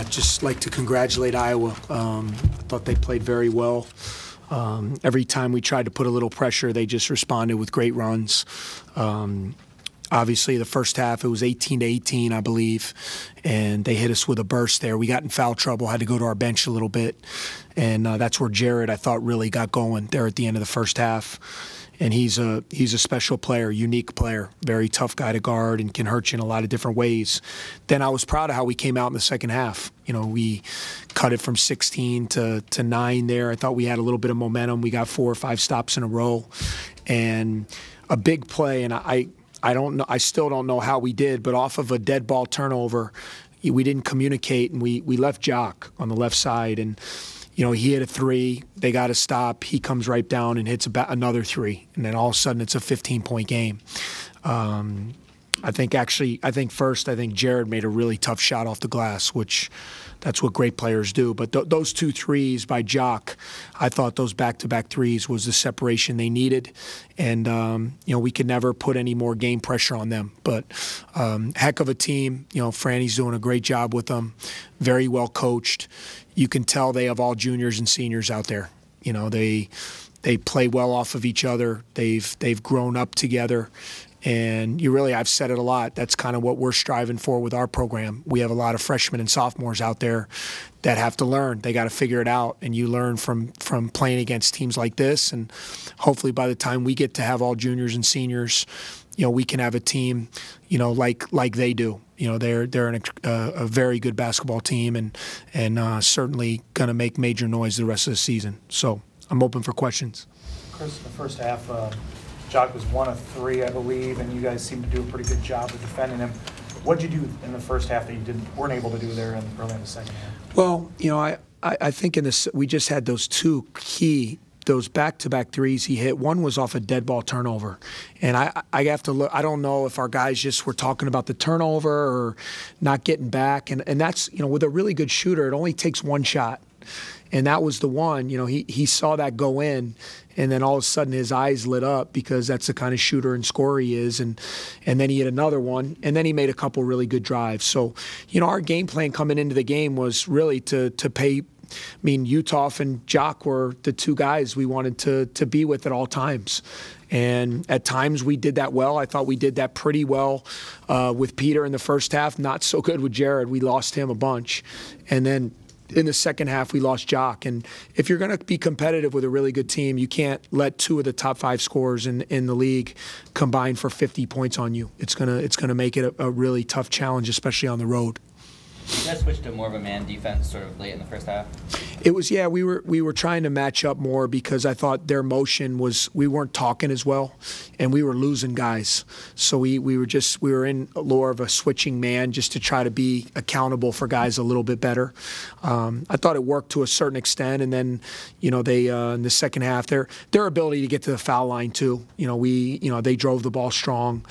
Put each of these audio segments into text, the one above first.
Just like to congratulate Iowa. I thought they played very well. Every time we tried to put a little pressure, they just responded with great runs. Obviously, the first half, it was 18-18, I believe, and they hit us with a burst there. We got in foul trouble, had to go to our bench a little bit, and that's where Jared, I thought, really got going there at the end of the first half. And he's a special player, unique player, very tough guy to guard and can hurt you in a lot of different ways. Then I was proud of how we came out in the second half. You know, we cut it from 16 to 9 there. I thought we had a little bit of momentum. We got 4 or 5 stops in a row, and a big play. And I don't know. I still don't know how we did, but off of a dead ball turnover, we didn't communicate, and we left Jock on the left side, and you know, he hit a 3. They got to stop. He comes right down and hits about another 3, and then all of a sudden it's a 15-point game. I think Jared made a really tough shot off the glass, which that's what great players do. But those 2 threes by Jock, I thought those back-to-back threes was the separation they needed. And, you know, we could never put any more game pressure on them. But heck of a team. You know, Franny's doing a great job with them, very well coached. You can tell they have all juniors and seniors out there. You know, they play well off of each other. They've grown up together. And I've said it a lot, that's kind of what we're striving for with our program. We have a lot of freshmen and sophomores out there that have to learn. They got to figure it out, and you learn from playing against teams like this. And hopefully by the time we get to have all juniors and seniors, you know, we can have a team, you know, like they do. You know, they're a very good basketball team, and certainly going to make major noise the rest of the season. So I'm open for questions. Chris, in the first half, Jock was 1 of 3, I believe, and you guys seemed to do a pretty good job of defending him. What did you do in the first half that you weren't able to do there early in the second half? Well, you know, I think we just had those 2 key, those back-to-back threes he hit. One was off a dead ball turnover, and I have to look. I don't know if our guys just were talking about the turnover or not getting back, and that's, you know, with a really good shooter, it only takes 1 shot. And that was the one, you know, he saw that go in, and then all of a sudden his eyes lit up because that's the kind of shooter and scorer he is. And then he hit another one, and then he made a couple really good drives. So, you know, our game plan coming into the game was really to pay. I mean, Utah and Jock were the 2 guys we wanted to be with at all times. And at times we did that well. I thought we did that pretty well with Peter in the first half. Not so good with Jared. We lost him a bunch. And then in the second half, we lost Jock. And if you're going to be competitive with a really good team, you can't let 2 of the top 5 scorers in the league combine for 50 points on you. It's gonna make it a really tough challenge, especially on the road. You guys switched to more of a man defense sort of late in the first half? It was, yeah, we were trying to match up more because I thought their motion was, we weren't talking as well, and we were losing guys. So we were in more of a switching man just to try to be accountable for guys a little bit better. I thought it worked to a certain extent, and then, you know, they in the second half, their ability to get to the foul line too. You know, they drove the ball strong.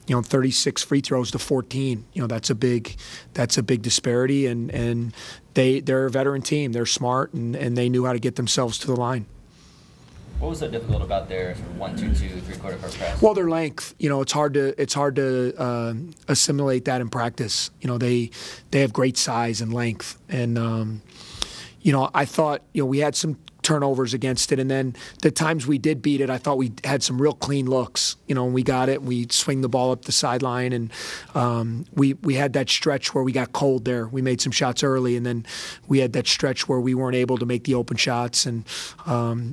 You know, 36 free throws to 14. You know, that's a big disparity, and they're a veteran team. They're smart, and they knew how to get themselves to the line. What was so difficult about their sort of 1-2-2 3/4 court press? Well, their length. You know, it's hard to assimilate that in practice. You know, they have great size and length, and you know, I thought, you know, we had some turnovers against it, and then the times we did beat it, I thought we had some real clean looks. You know, and we got it, and we swing the ball up the sideline, and we had that stretch where we got cold there. We made some shots early, and then we had that stretch where we weren't able to make the open shots. And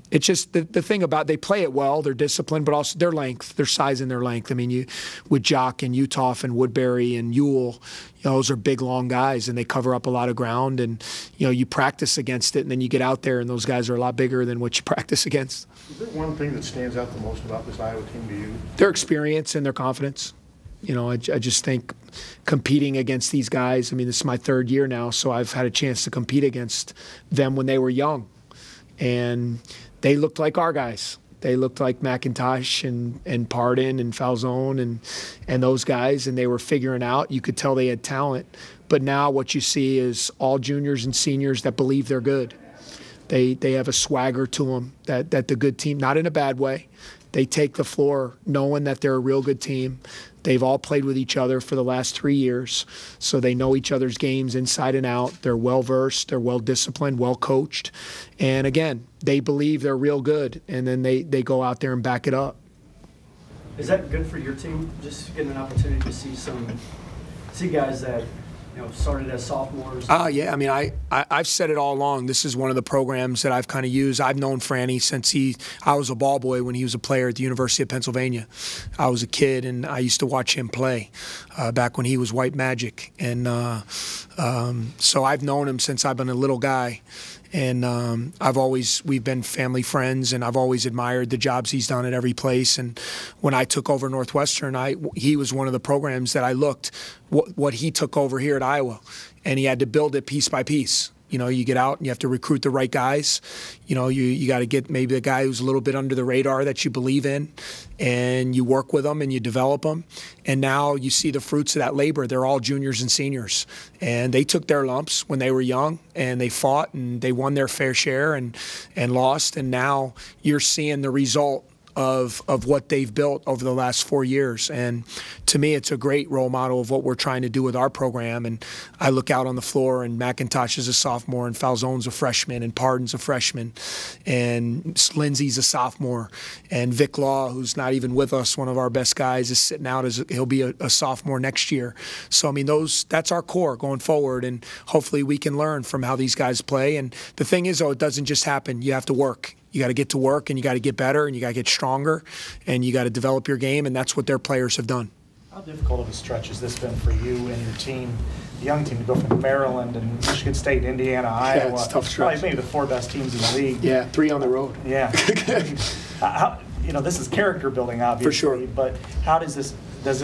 it's just the thing about, they play it well, they're disciplined, but also their length, their size and their length. I mean, with Jock and Utah and Woodbury and Ewell, you know, those are big, long guys, and they cover up a lot of ground. And, you know, you practice against it, and then you get out there, and those guys are a lot bigger than what you practice against. Is there one thing that stands out the most about this Iowa team to you? Their experience and their confidence. You know, I just think competing against these guys, I mean, this is my 3rd year now, so I've had a chance to compete against them when they were young. And they looked like our guys. They looked like McIntosh and Pardon and Falzone and those guys, and they were figuring out. You could tell they had talent. But now what you see is all juniors and seniors that believe they're good. They have a swagger to them that the good team, not in a bad way, They take the floor knowing that they're a real good team. They've all played with each other for the last 3 years, so they know each other's games inside and out. They're well-versed, they're well-disciplined, well-coached. And again, they believe they're real good, and then they go out there and back it up. Is that good for your team, just getting an opportunity to see guys that started as sophomores? Yeah, I mean, I've said it all along. This is one of the programs that I've kind of used. I've known Franny since I was a ball boy when he was a player at the University of Pennsylvania. I was a kid, and I used to watch him play back when he was White Magic. And so I've known him since I've been a little guy. And we've been family friends, and I've always admired the jobs he's done at every place. And when I took over Northwestern, he was one of the programs that I looked what he took over here at Iowa, and he had to build it piece by piece. You get out and you have to recruit the right guys. You got to get maybe the guy who's a little bit under the radar that you believe in, and you work with them and you develop them. And now you see the fruits of that labor. They're all juniors and seniors, and they took their lumps when they were young, and they fought and they won their fair share and lost. And now you're seeing the result of what they've built over the last 4 years. And to me, it's a great role model of what we're trying to do with our program. And I look out on the floor, and McIntosh is a sophomore, and Falzone's a freshman, and Pardon's a freshman, and Lindsey's a sophomore, and Vic Law, who's not even with us, one of our best guys, is sitting out as he'll be a sophomore next year. So I mean, that's our core going forward, and hopefully we can learn from how these guys play. And the thing is, though, it doesn't just happen. You have to work. You got to get to work, and you got to get better, and you got to get stronger, and you got to develop your game, and that's what their players have done. How difficult of a stretch has this been for you and your team, the young team, to go from Maryland and Michigan State, Indiana, Iowa? Yeah, it's a tough stretch. Probably maybe the 4 best teams in the league. Yeah, 3 on the road. Yeah. This is character building, obviously. For sure. But how does this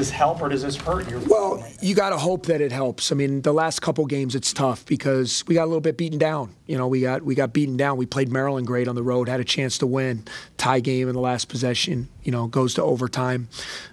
help or does this hurt your? Well, you got to hope that it helps. I mean, the last couple games it's tough because we got a little bit beaten down. We got beaten down. We played Maryland great on the road, had a chance to win. Tie game in the last possession, goes to overtime.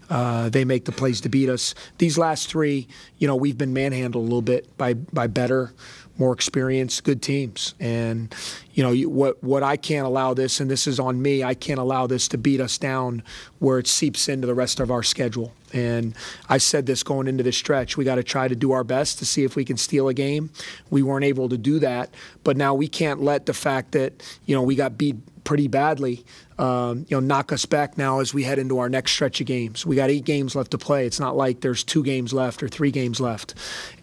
They make the plays to beat us. These last 3, we've been manhandled a little bit by better, more experienced, good teams. And, what I can't allow this, and this is on me, I can't allow this to beat us down where it seeps into the rest of our schedule. And I said this going into this stretch, we got to try to do our best to see if we can steal a game. We weren't able to do that, but now we can't let the fact that, we got beat pretty badly, knock us back now as we head into our next stretch of games. We got 8 games left to play. It's not like there's 2 games left or 3 games left.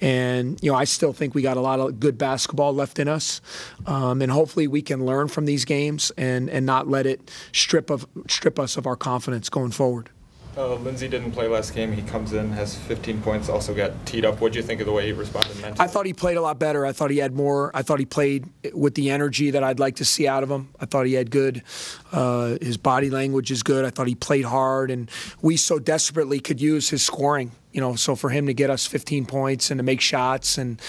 And, I still think we got a lot of good basketball left in us. And hopefully we can learn from these games and not let it strip us of our confidence going forward. Lindsey didn't play last game. He comes in, has 15 points, also got teed up. What do you think of the way he responded mentally? I thought he played a lot better. I thought he had more. I thought he played with the energy that I'd like to see out of him. I thought he had good. His body language is good. I thought he played hard, and we so desperately could use his scoring. So for him to get us 15 points and to make shots and,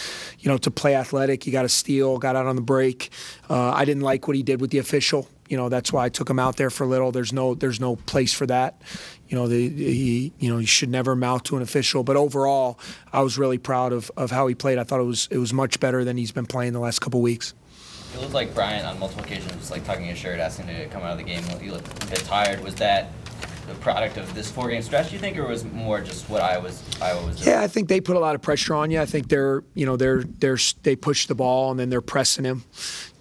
to play athletic, you got to steal, got out on the break. I didn't like what he did with the official. That's why I took him out there for a little. There's no place for that. He should never mouth to an official. But overall, I was really proud of how he played. I thought it was much better than he's been playing the last couple of weeks. It looked like Bryant on multiple occasions was like tugging his shirt, asking to come out of the game. He looked a bit tired. Was that the product of this 4-game stretch, do you think, or was it more just what Iowa was doing? Yeah, I think they put a lot of pressure on you. I think they push the ball and then they're pressing him,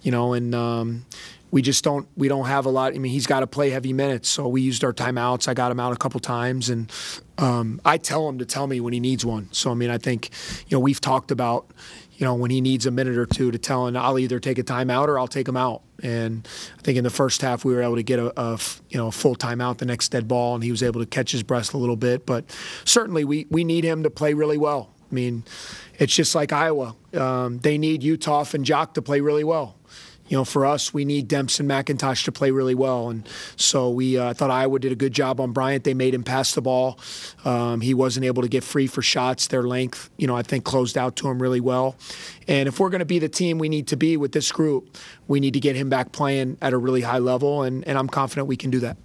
and we don't have a lot. I mean, he's got to play heavy minutes, so we used our timeouts. I got him out a couple times, and I tell him to tell me when he needs one. So I mean, I think we've talked about when he needs a minute or two to tell him I'll either take a timeout or I'll take him out. And I think in the first half we were able to get a full timeout, the next dead ball, and he was able to catch his breath a little bit. But certainly we need him to play really well. I mean, it's just like Iowa. They need Utah and Jock to play really well. For us, we need Demps and McIntosh to play really well. And so I thought Iowa did a good job on Bryant. They made him pass the ball. He wasn't able to get free for shots. Their length, I think, closed out to him really well. And if we're going to be the team we need to be with this group, we need to get him back playing at a really high level, and I'm confident we can do that.